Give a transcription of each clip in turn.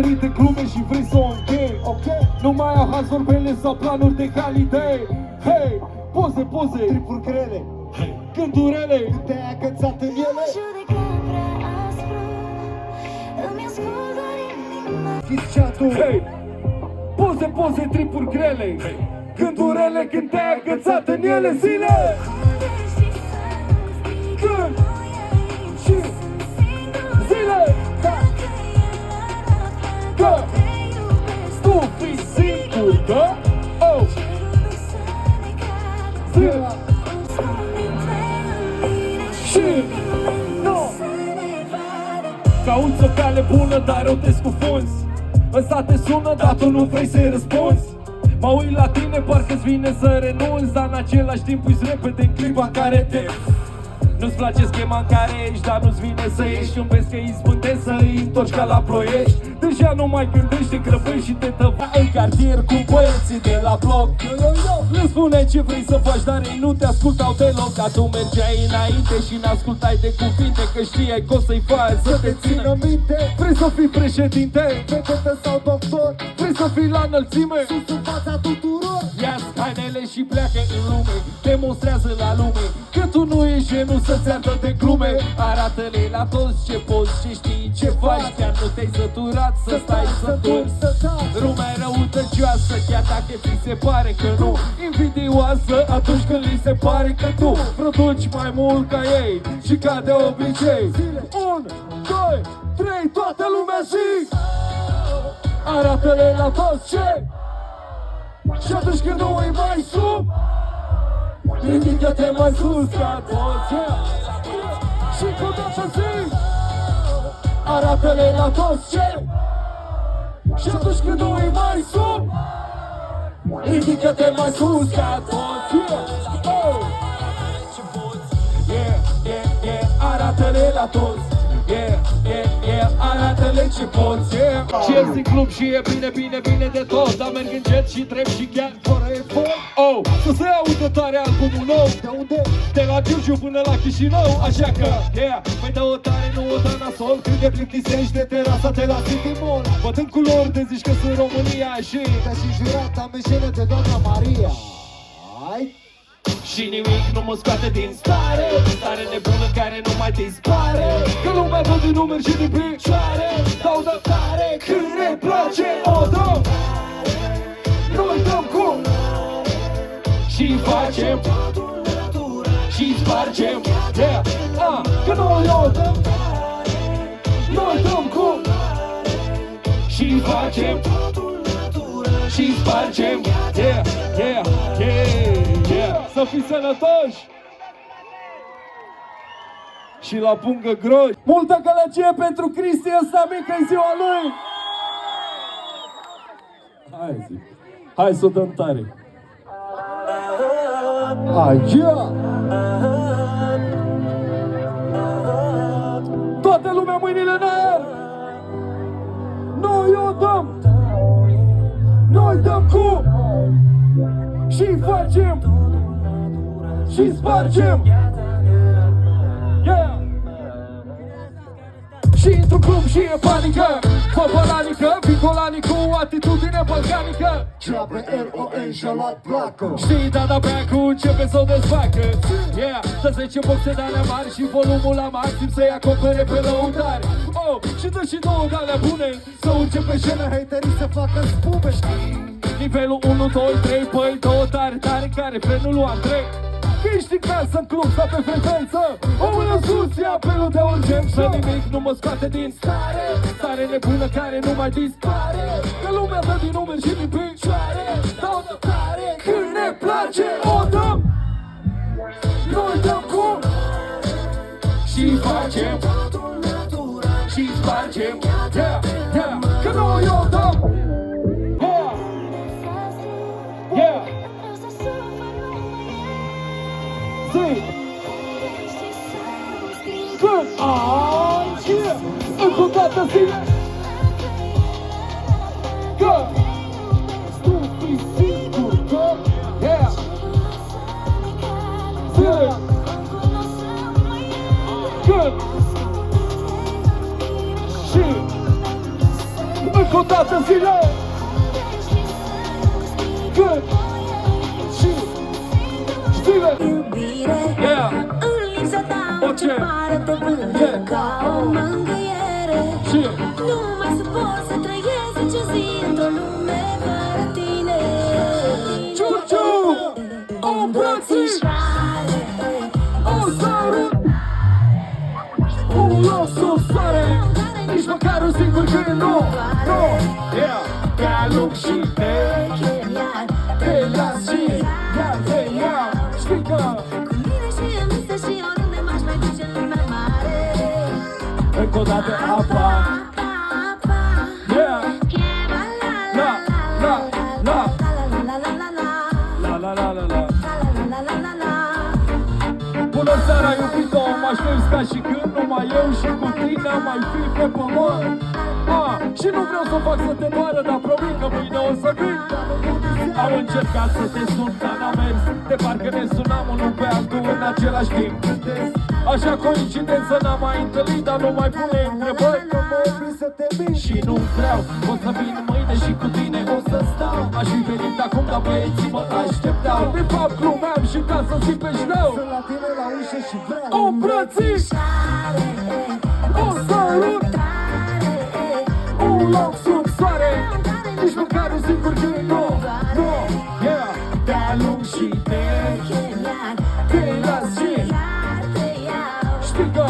de glume și vrei să o închei, okay? Nu mai au haz vorbele sau planuri de calitate. Hei, poze, poze, tripuri grele, gândurile, când te-ai agățat în ele. Hei, poze, poze, tripuri grele, gândurile, când te-ai agățat în ele. Zile! Când? Și zile! Că tu fii singur, da? Oh! Zile! Și nu! Cauți o cale bună, dar o te scufunzi. Ăsta te sună, dar tu nu vrei să-i răspunzi. Mă uit la tine, parcă-ți vine să renunți, dar în același timp uiți repede în clipa în care te... Nu-ți place schema în care ești, dar nu-ți vine să ieși. Îmi vezi că izbândești să îi întorci ca la Ploiești. Deja nu mai gândești, te grăbești și te tăva în cartier cu băieții de la bloc. Le spune ce vrei să faci, dar ei nu te ascultau deloc. Dar tu mergeai înainte și n-ascultai de cuvinte, că știai că o să-i faci să te țină minte. Vrei să fii președinte, vedete sau doctor, vrei să fii la înălțime, sus în fața tuturor. Ia-ți hainele și pleacă în lume, demonstrează la lume că tu nu ești genul să-ți ardă de glume. Arată-le la toți ce poți, ce știi, ce faci. Chiar nu te-ai săturat să stai să-ntorci. Lumea răutăcioasă, chiar dacă ți se pare că nu. Invidioasă atunci când li se pare că tu produci mai mult ca ei și ca de obicei. 1, 2, 3, toată lumea zi! Arată-le la toți ce. Și atunci când nu îi mai sub, ridică-te mai sus ca toți. Și cu toată zi, arată-le la toți ce. Și atunci când nu îi mai sub, ridică-te mai sus ca toți. Arată-le la toți. Arată-le ce poți. Cel în club și e bine, bine, bine de tot, dar merg încet și trep și chiar fără efort. Oh, să se audă tare albumul nou. De unde? De la Giurgiu până la Chișinău. Așa că, mai dă o tare, nu o dă nasol. Când te plictisești de terasa de la City Mall. Văd în culori de zici că sunt România și te-și jurat am meșenă de doamna Maria. Hai! Și nimic nu mă scoate din stare, stare nebună care nu mai dispare. Că lumea dă din numeri și din picioare, dau de tare când ne place, o dăm. Noi dăm cum și facem și spargem. Că noi o dăm. Noi dăm cum și facem și spargem. Să fii sănătoși și la pungă groși. Multă gălăgie pentru Cristi, ăsta mică-i ziua lui. Hai să o dăm tare. Toată lumea mâinile în aer. Noi o dăm. Noi dăm cum și facem și spargem. Și intru club și e panică, fă balanică, vicolani cu atitudine balcanică. Ceapă L.O.N. și-a luat placă. Știi, da, beacul începe să o desfacă. Dă 10 boxe de alea mari și volumul la maxim să-i acopere pe lăutare. Și dă și 2 de alea bune să urce pe scenă haterii să facă spume. Nivelul 1, 2, 3, păi 2 tare, tare care frenul lui Andrei. Că ești în casă, în club sau pe frecvență, o mână sus, ia apelul de urgență. Nimic nu mă scoate din stare, stare nebună care nu mai dispare. Că lumea dă din numeri și din picioare, dau de tare când ne place, o dăm. Noi dăm cum și facem și spargem. Că noi o dăm. Good! Încă o dată zile! Good! Tu fii singur, good! Zile! Good! Și Încă o dată zile! Când? Și? Zile! Yeah! Orice! Și? Nu mai suport să trăiesc nicio zi într-o lume fără tine. Ciu-ciu! O îmbrățișare! O sărut! Un loc sub soare! Nici măcar un singur gând, nu! Nu! Yeah! Te aluc și te las și iar te iau! Știi că Cu mine și în vise și oriunde m-aș mai duce în lumea mare. încă o dată apa! Yeah! La, la, la! La, la, la, la, la! Bună seara, iubito, mă aștepți ca și când numai eu și cu tine am mai fi pe pământ. Și nu vreau să fac să te doară, dar promit că mâine o să vin. Am încercat să te sun, dar n-am mers. De parcă ne sunam unul pe altul în același timp. Așa coincidență n-am mai întâlnit, dar nu mai pune întrebări. Și nu vreau, o să vin mâine și cu tine o să stau. Aș fi venit acum, dar băieții mă așteptau. De fapt glumeam și ca să zic pe șleau. Sunt la tine la ușă și vreau O îmbrățiș, o sărut, un loc sub soare. Nici măcar un singur gând, nu, nu, yeah. Te alung și te las și știi că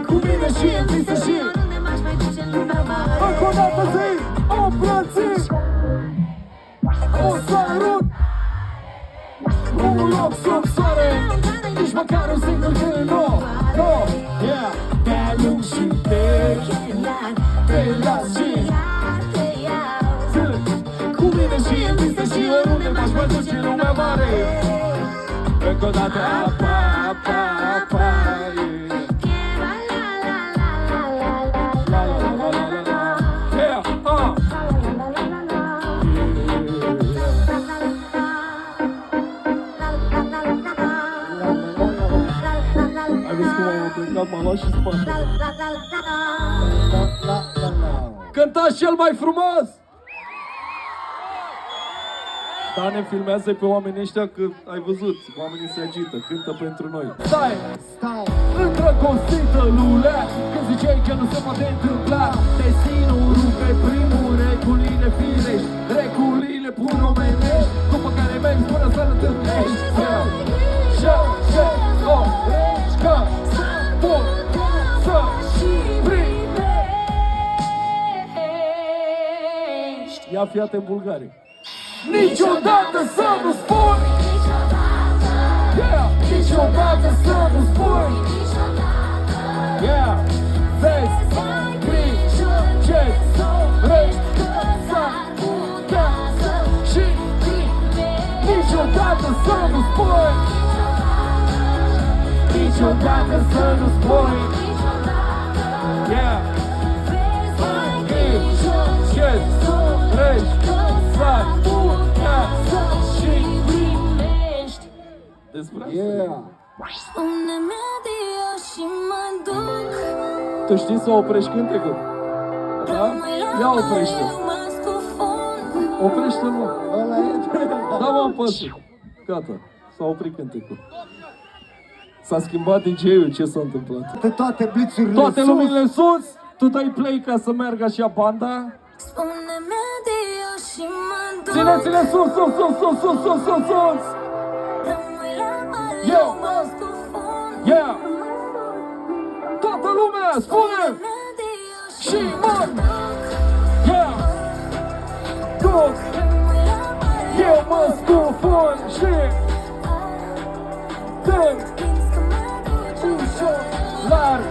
cu mine și în vise și Oriunde m-aș mai duce în lumea mare. încă o dată zi, o îmbrățiș, o sărut, un loc sub soare. Nici măcar un singur gând, nu, nu, yeah. Te alung și te las și cu mine și în vise și oriunde m-aș mai duce în lumea mare. Încă o dată apa, apa, apa, yeah. La, la, la, la, la, la. Yeah, Ai văzut cum am plecat, m-am luat și spate. Cântați cel mai frumos! Da, ne filmează pe oamenii ăștia că ai văzut, oamenii se agită, cântă pentru noi. Stai! Stai Îndrăgostită lulea, când ziceai că nu se poate întâmpla. Destinul rupe primul, regulile firești, regulile pur omenești, după care mergi până să-l întâlnești. Că pot să primești. Ia fii atent, bulgarii. Niciodată să nu spui, yeah, niciodată să nu spui, yeah, vezi, grijeci, vrei să-mi și niciodată să nu spui, niciodată să nu spui, yeah, grijeci, vrei despre asta. Yeah. Spune-mi adio și mă duc. Tu știi să oprești cântecul? Da? Ia oprește. Mă scufund. Oprește-l, mă. Ăla e. Da, mă, apăsă. Gata, s-a oprit cântecul. S-a schimbat DJ-ul, ce s-a întâmplat? Toate blițurile Toate sus. luminile sus, tu dai play ca să meargă așa banda. Spune-mi adio și mă duc. Ține-ține sus, sus, sus, sus, sus, sus, sus, sus. Rămâi la mare, Eu. eu mă scufund. Yeah! Toată lumea, spune! Spune-mi adio Și mă! Yeah! Duc! Rămâi la mare, Eu mă scufund și Dâng Simți că mă duci ușor, larg,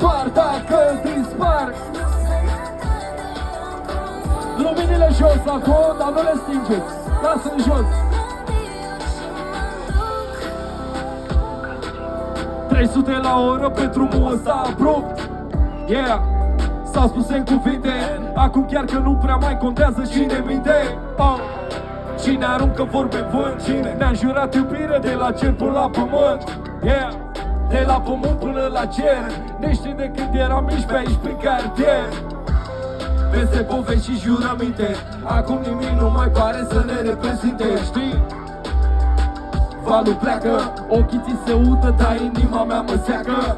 doar dacă dispar. Luminile jos acum, dar nu le stingeți. Lasă-le jos. 300 la oră pe drumul ăsta abrupt. Yeah, s-au spus în cuvinte. Acum chiar că nu prea mai contează cine minte. Cine aruncă vorbe în vânt. Cine ne-a jurat iubire de la cer până la pământ. Yeah, de la pământ până la cer. Ne știi de când eram mici pe aici prin cartier. Peste povești și jurăminte, acum nimic nu mai pare să ne reprezinte, știi? Valul pleacă, ochii ți se udă, dar inima mea mă seacă.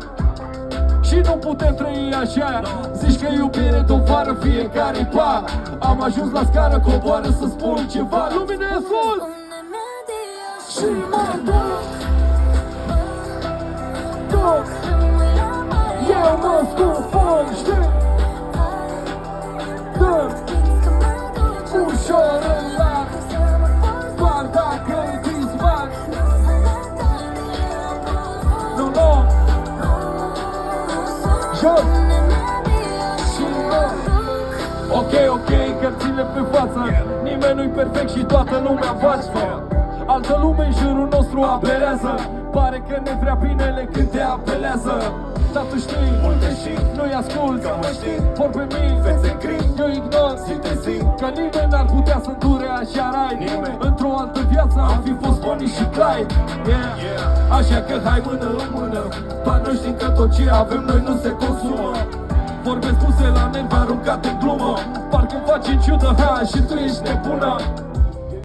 Și nu putem trăi așa. Zici că iubire dovară fiecare pa. Am ajuns la scară, coboară să spun ceva. Lumine sus! Și mă duc, Eu mă scufund, știi? Dă ușor în lac, doar dacă îi disfac. Nu, nu, jos și mă. Ok, cărțile pe față. Nimeni nu-i perfect și toată lumea învață. Altă lume în jurul nostru aberează. Pare că ne vrea binele când te apelează. Dar tu știi, multe și nu-i ascult. Că mă știi, vorbe mii, fețe gri. Eu ignor, că nimeni n-ar putea să îndure așa rai. Într-o altă viață am fi fost Bonnie și Clyde. Așa că hai mână în mână. Doar noi știm că tot ce avem noi nu se consumă. Vorbe spuse la nervi aruncate în glumă. Parcă-mi faci în ciudă, ha, și tu ești nebună.